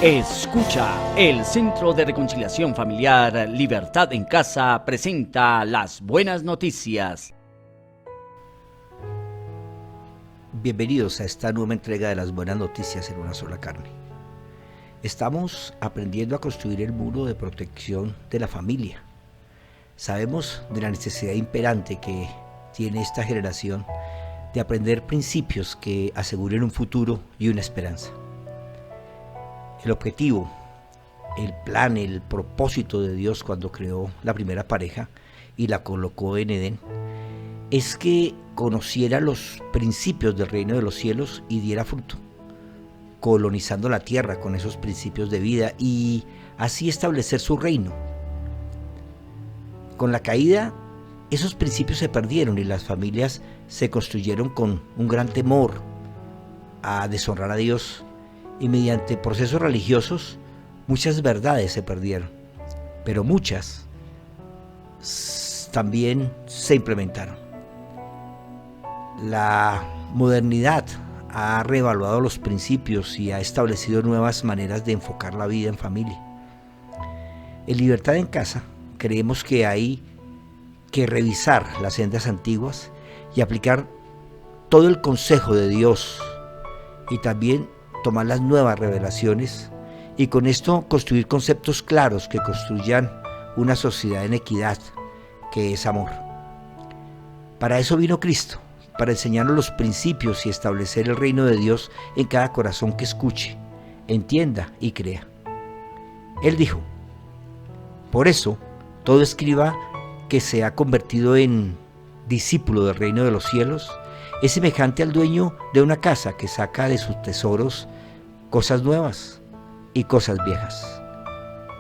Escucha, el Centro de Reconciliación Familiar Libertad en Casa presenta las buenas noticias. Bienvenidos a esta nueva entrega de las buenas noticias en una sola carne. Estamos aprendiendo a construir el muro de protección de la familia. Sabemos de la necesidad imperante que tiene esta generación de aprender principios que aseguren un futuro y una esperanza. El objetivo, el plan, el propósito de Dios cuando creó la primera pareja y la colocó en Edén, es que conociera los principios del reino de los cielos y diera fruto, colonizando la tierra con esos principios de vida y así establecer su reino. Con la caída, esos principios se perdieron y las familias se construyeron con un gran temor a deshonrar a Dios. Y mediante procesos religiosos, muchas verdades se perdieron, pero muchas también se implementaron. La modernidad ha reevaluado los principios y ha establecido nuevas maneras de enfocar la vida en familia. En Libertad en Casa creemos que hay que revisar las sendas antiguas y aplicar todo el consejo de Dios y también tomar las nuevas revelaciones y con esto construir conceptos claros que construyan una sociedad en equidad, que es amor. Para eso vino Cristo, para enseñarnos los principios y establecer el reino de Dios en cada corazón que escuche, entienda y crea. Él dijo: por eso, todo escriba que se ha convertido en discípulo del reino de los cielos es semejante al dueño de una casa que saca de sus tesoros cosas nuevas y cosas viejas.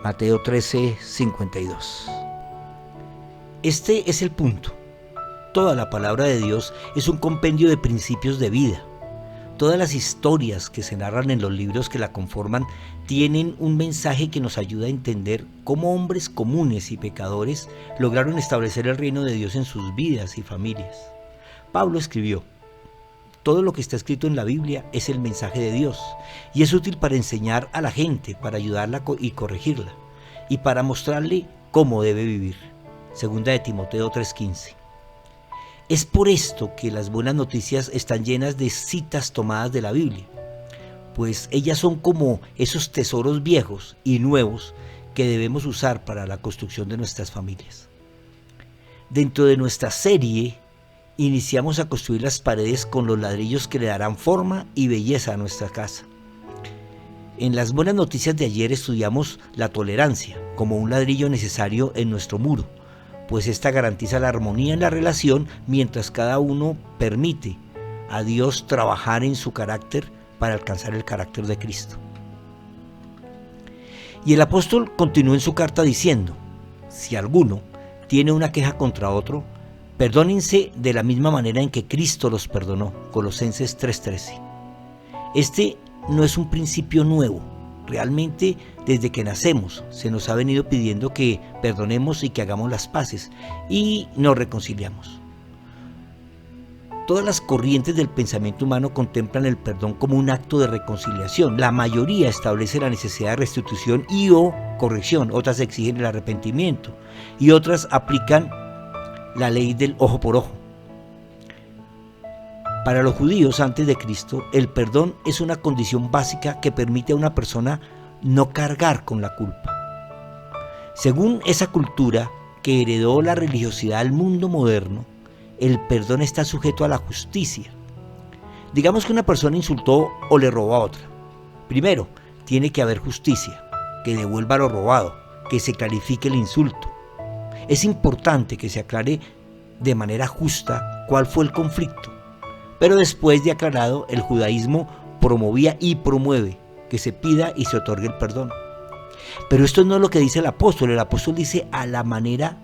Mateo 13:52. Este es el punto. Toda la palabra de Dios es un compendio de principios de vida. Todas las historias que se narran en los libros que la conforman tienen un mensaje que nos ayuda a entender cómo hombres comunes y pecadores lograron establecer el reino de Dios en sus vidas y familias. Pablo escribió: todo lo que está escrito en la Biblia es el mensaje de Dios y es útil para enseñar a la gente, para ayudarla y corregirla y para mostrarle cómo debe vivir. Segunda de Timoteo 3:15. Es por esto que las buenas noticias están llenas de citas tomadas de la Biblia, pues ellas son como esos tesoros viejos y nuevos que debemos usar para la construcción de nuestras familias. Dentro de nuestra serie, iniciamos a construir las paredes con los ladrillos que le darán forma y belleza a nuestra casa. En las buenas noticias de ayer estudiamos la tolerancia como un ladrillo necesario en nuestro muro, pues esta garantiza la armonía en la relación mientras cada uno permite a Dios trabajar en su carácter para alcanzar el carácter de Cristo. Y el apóstol continuó en su carta diciendo: si alguno tiene una queja contra otro, perdónense de la misma manera en que Cristo los perdonó. Colosenses 3:13. Este no es un principio nuevo. Realmente, desde que nacemos, se nos ha venido pidiendo que perdonemos y que hagamos las paces y nos reconciliamos. Todas las corrientes del pensamiento humano contemplan el perdón como un acto de reconciliación. La mayoría establece la necesidad de restitución y o corrección. Otras exigen el arrepentimiento y otras aplican la ley del ojo por ojo. Para los judíos antes de Cristo, el perdón es una condición básica que permite a una persona no cargar con la culpa. Según esa cultura que heredó la religiosidad al mundo moderno, el perdón está sujeto a la justicia. Digamos que una persona insultó o le robó a otra. Primero, tiene que haber justicia, que devuelva lo robado, que se clarifique el insulto. Es importante que se aclare de manera justa cuál fue el conflicto. Pero después de aclarado, el judaísmo promovía y promueve que se pida y se otorgue el perdón. Pero esto no es lo que dice el apóstol. El apóstol dice a la manera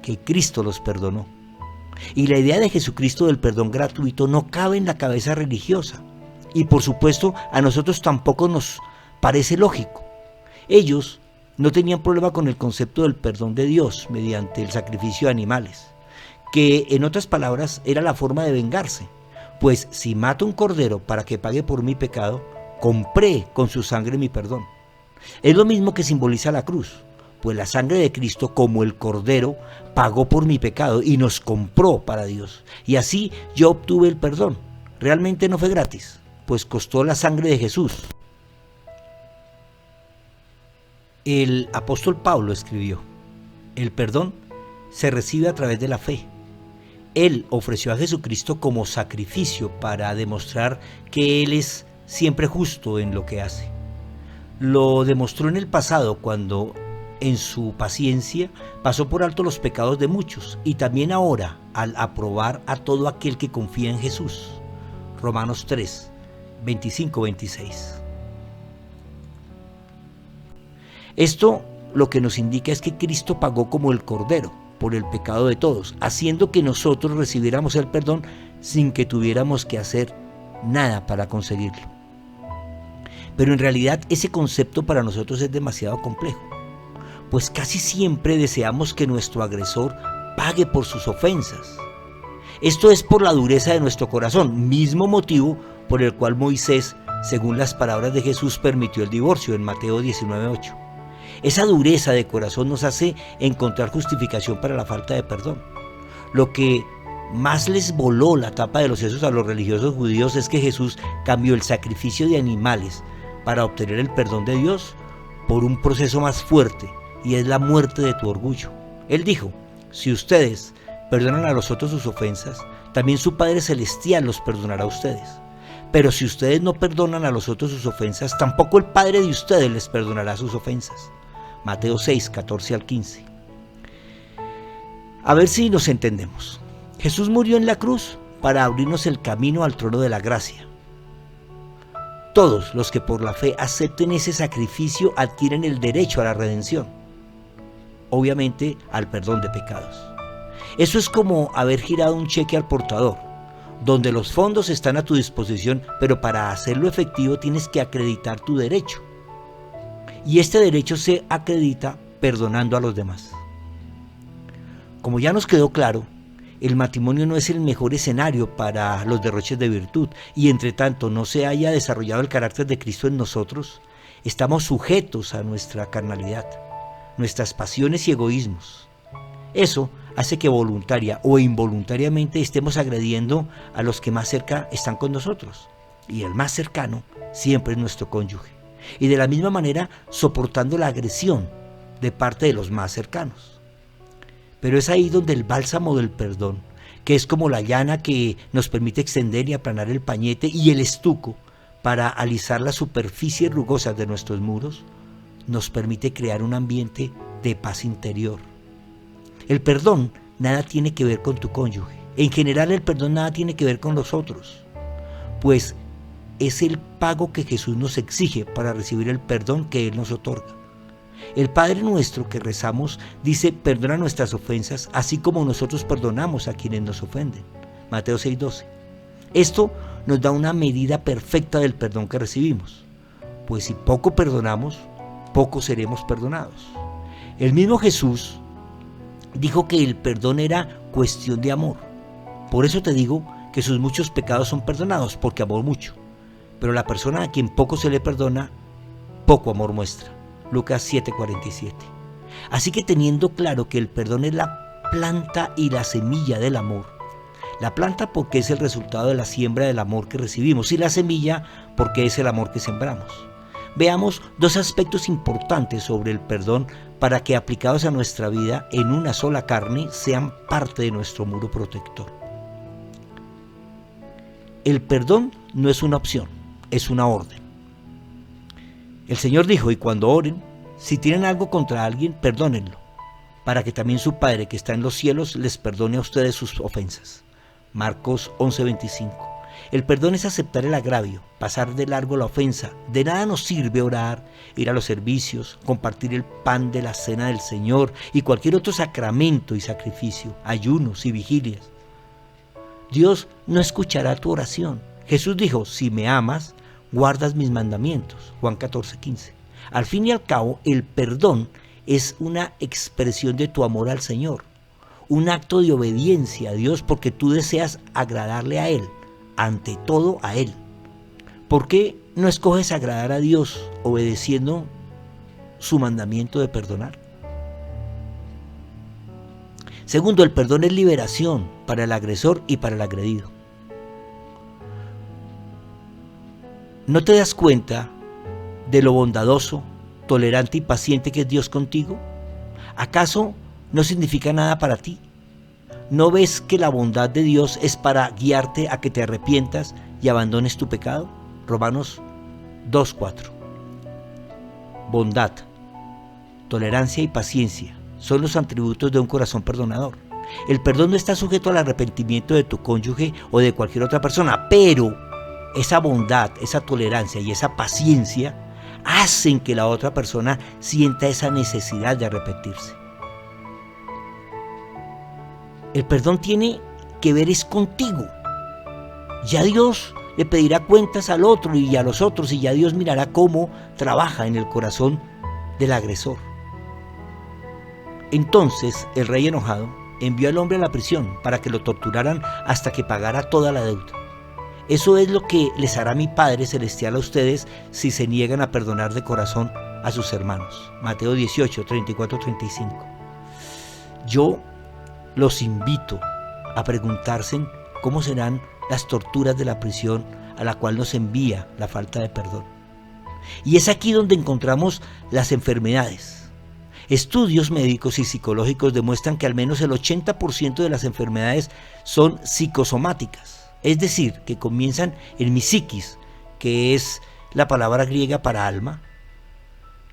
que Cristo los perdonó. Y la idea de Jesucristo del perdón gratuito no cabe en la cabeza religiosa. Y por supuesto a nosotros tampoco nos parece lógico. Ellos no tenían problema con el concepto del perdón de Dios mediante el sacrificio de animales, que en otras palabras era la forma de vengarse. Pues si mato un cordero para que pague por mi pecado, compré con su sangre mi perdón. Es lo mismo que simboliza la cruz, pues la sangre de Cristo, como el Cordero, pagó por mi pecado y nos compró para Dios. Y así yo obtuve el perdón. Realmente no fue gratis, pues costó la sangre de Jesús. El apóstol Pablo escribió: el perdón se recibe a través de la fe. Él ofreció a Jesucristo como sacrificio para demostrar que Él es siempre justo en lo que hace. Lo demostró en el pasado cuando, en su paciencia, pasó por alto los pecados de muchos, y también ahora al aprobar a todo aquel que confía en Jesús. Romanos 3, 25-26. Esto lo que nos indica es que Cristo pagó como el Cordero por el pecado de todos, haciendo que nosotros recibiéramos el perdón sin que tuviéramos que hacer nada para conseguirlo. Pero en realidad ese concepto para nosotros es demasiado complejo, pues casi siempre deseamos que nuestro agresor pague por sus ofensas. Esto es por la dureza de nuestro corazón, mismo motivo por el cual Moisés, según las palabras de Jesús, permitió el divorcio en Mateo 19:8. Esa dureza de corazón nos hace encontrar justificación para la falta de perdón. Lo que más les voló la tapa de los sesos a los religiosos judíos es que Jesús cambió el sacrificio de animales para obtener el perdón de Dios por un proceso más fuerte, y es la muerte de tu orgullo. Él dijo: si ustedes perdonan a los otros sus ofensas, también su Padre Celestial los perdonará a ustedes. Pero si ustedes no perdonan a los otros sus ofensas, tampoco el Padre de ustedes les perdonará sus ofensas. Mateo 6, 14-15. A ver si nos entendemos. Jesús murió en la cruz para abrirnos el camino al trono de la gracia. Todos los que por la fe acepten ese sacrificio adquieren el derecho a la redención, obviamente al perdón de pecados. Eso es como haber girado un cheque al portador, donde los fondos están a tu disposición, pero para hacerlo efectivo tienes que acreditar tu derecho. Y este derecho se acredita perdonando a los demás. Como ya nos quedó claro, el matrimonio no es el mejor escenario para los derroches de virtud, y entre tanto no se haya desarrollado el carácter de Cristo en nosotros, estamos sujetos a nuestra carnalidad, nuestras pasiones y egoísmos. Eso hace que voluntaria o involuntariamente estemos agrediendo a los que más cerca están con nosotros, y el más cercano siempre es nuestro cónyuge, y de la misma manera soportando la agresión de parte de los más cercanos. Pero es ahí donde el bálsamo del perdón, que es como la llana que nos permite extender y aplanar el pañete, y el estuco para alisar las superficies rugosas de nuestros muros, nos permite crear un ambiente de paz interior. El perdón nada tiene que ver con tu cónyuge. En general, el perdón nada tiene que ver con los otros, pues es el pago que Jesús nos exige para recibir el perdón que Él nos otorga. El Padre nuestro que rezamos dice: perdona nuestras ofensas, así como nosotros perdonamos a quienes nos ofenden. Mateo 6:12. Esto nos da una medida perfecta del perdón que recibimos, pues si poco perdonamos, poco seremos perdonados. El mismo Jesús dijo que el perdón era cuestión de amor. Por eso te digo que sus muchos pecados son perdonados, porque amó mucho. Pero la persona a quien poco se le perdona, poco amor muestra. Lucas 7:47. Así que teniendo claro que el perdón es la planta y la semilla del amor, la planta porque es el resultado de la siembra del amor que recibimos, y la semilla porque es el amor que sembramos, veamos dos aspectos importantes sobre el perdón para que, aplicados a nuestra vida en una sola carne, sean parte de nuestro muro protector. El perdón no es una opción, es una orden. El Señor dijo: y cuando oren, si tienen algo contra alguien, perdónenlo, para que también su Padre que está en los cielos les perdone a ustedes sus ofensas. Marcos 11:25. El perdón es aceptar el agravio, pasar de largo la ofensa. De nada nos sirve orar, ir a los servicios, compartir el pan de la cena del Señor y cualquier otro sacramento y sacrificio, ayunos y vigilias. Dios no escuchará tu oración. Jesús dijo: si me amas, guardas mis mandamientos. Juan 14:15. Al fin y al cabo, el perdón es una expresión de tu amor al Señor, un acto de obediencia a Dios, porque tú deseas agradarle a Él, ante todo a Él. ¿Por qué no escoges agradar a Dios obedeciendo su mandamiento de perdonar. Segundo, el perdón es liberación para el agresor y para el agredido. ¿No te das cuenta de lo bondadoso, tolerante y paciente que es Dios contigo? ¿Acaso no significa nada para ti? ¿No ves que la bondad de Dios es para guiarte a que te arrepientas y abandones tu pecado? Romanos 2:4. Bondad, tolerancia y paciencia son los atributos de un corazón perdonador. El perdón no está sujeto al arrepentimiento de tu cónyuge o de cualquier otra persona, pero esa bondad, esa tolerancia y esa paciencia hacen que la otra persona sienta esa necesidad de arrepentirse. El perdón tiene que ver es contigo. Ya Dios le pedirá cuentas al otro y a los otros, y ya Dios mirará cómo trabaja en el corazón del agresor. Entonces el rey enojado envió al hombre a la prisión para que lo torturaran hasta que pagara toda la deuda. Eso es lo que les hará mi Padre Celestial a ustedes si se niegan a perdonar de corazón a sus hermanos. Mateo 18, 34, 35. Yo los invito a preguntarse cómo serán las torturas de la prisión a la cual nos envía la falta de perdón. Y es aquí donde encontramos las enfermedades. Estudios médicos y psicológicos demuestran que al menos el 80% de las enfermedades son psicosomáticas, es decir, que comienzan en mi psiquis, que es la palabra griega para alma,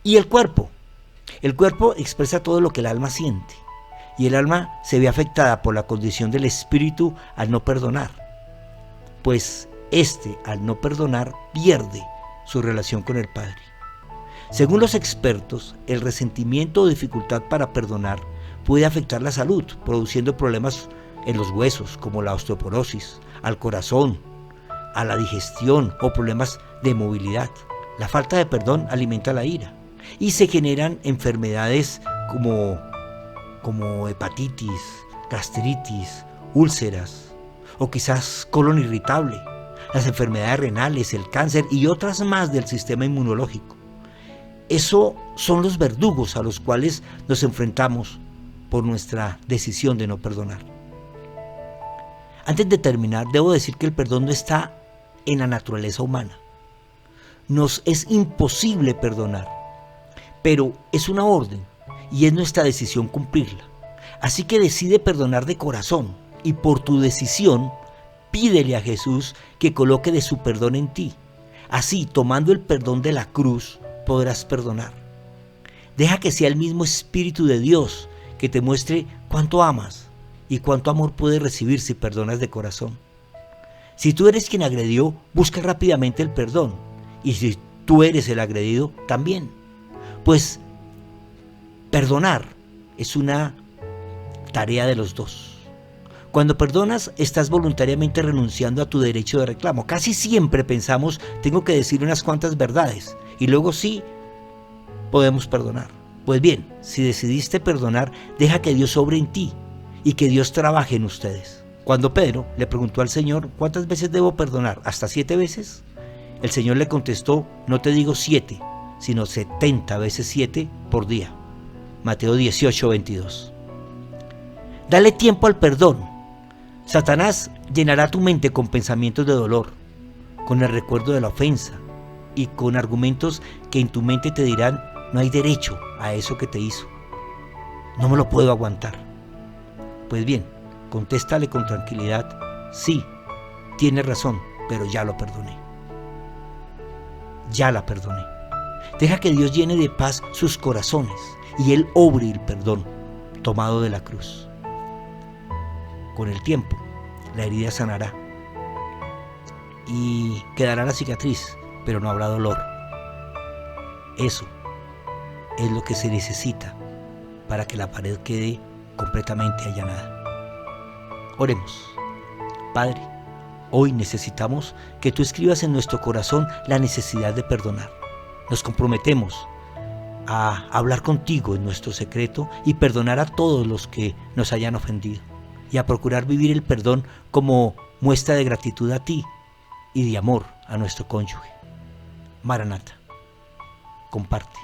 y el cuerpo. El cuerpo expresa todo lo que el alma siente, y el alma se ve afectada por la condición del espíritu al no perdonar, pues al no perdonar pierde su relación con el Padre. Según los expertos, el resentimiento o dificultad para perdonar puede afectar la salud, produciendo problemas en los huesos como la osteoporosis, al corazón, a la digestión o problemas de movilidad. La falta de perdón alimenta la ira y se generan enfermedades como hepatitis, gastritis, úlceras o quizás colon irritable, las enfermedades renales, el cáncer y otras más del sistema inmunológico. Eso son los verdugos a los cuales nos enfrentamos por nuestra decisión de no perdonar. Antes de terminar, debo decir que el perdón no está en la naturaleza humana. Nos es imposible perdonar, pero es una orden y es nuestra decisión cumplirla. Así que decide perdonar de corazón y por tu decisión pídele a Jesús que coloque de su perdón en ti. Así, tomando el perdón de la cruz, podrás perdonar. Deja que sea el mismo Espíritu de Dios que te muestre cuánto amas y cuánto amor puedes recibir si perdonas de corazón. Si tú eres quien agredió, busca rápidamente el perdón. Y si tú eres el agredido, también. Pues perdonar es una tarea de los dos. Cuando perdonas, estás voluntariamente renunciando a tu derecho de reclamo. Casi siempre pensamos, tengo que decir unas cuantas verdades y luego sí podemos perdonar. Pues bien, si decidiste perdonar, deja que Dios obre en ti y que Dios trabaje en ustedes. Cuando Pedro le preguntó al Señor, ¿cuántas veces debo perdonar? ¿Hasta 7 veces? El Señor le contestó, no te digo 7, sino 70 veces 7 por día. Mateo 18, 22. Dale tiempo al perdón. Satanás llenará tu mente con pensamientos de dolor, con el recuerdo de la ofensa y con argumentos que en tu mente te dirán, no hay derecho a eso que te hizo. No me lo puedo aguantar. Pues bien, contéstale con tranquilidad, sí, tienes razón, pero ya lo perdoné. Ya la perdoné. Deja que Dios llene de paz sus corazones y Él obre el perdón tomado de la cruz. Con el tiempo, la herida sanará y quedará la cicatriz, pero no habrá dolor. Eso es lo que se necesita para que la pared quede completamente allanada. Oremos. Padre, hoy necesitamos que tú escribas en nuestro corazón la necesidad de perdonar. Nos comprometemos a hablar contigo en nuestro secreto y perdonar a todos los que nos hayan ofendido y a procurar vivir el perdón como muestra de gratitud a ti y de amor a nuestro cónyuge. Maranata, comparte.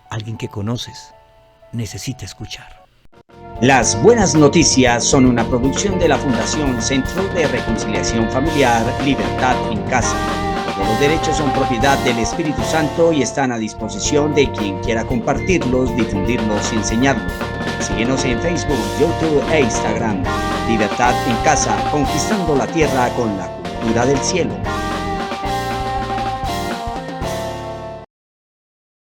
alguien que conoces, necesita escuchar. Las Buenas Noticias son una producción de la Fundación Centro de Reconciliación Familiar Libertad en Casa. Los derechos son propiedad del Espíritu Santo y están a disposición de quien quiera compartirlos, difundirlos y enseñarlos. Síguenos en Facebook, YouTube e Instagram. Libertad en Casa, conquistando la tierra con la cultura del cielo.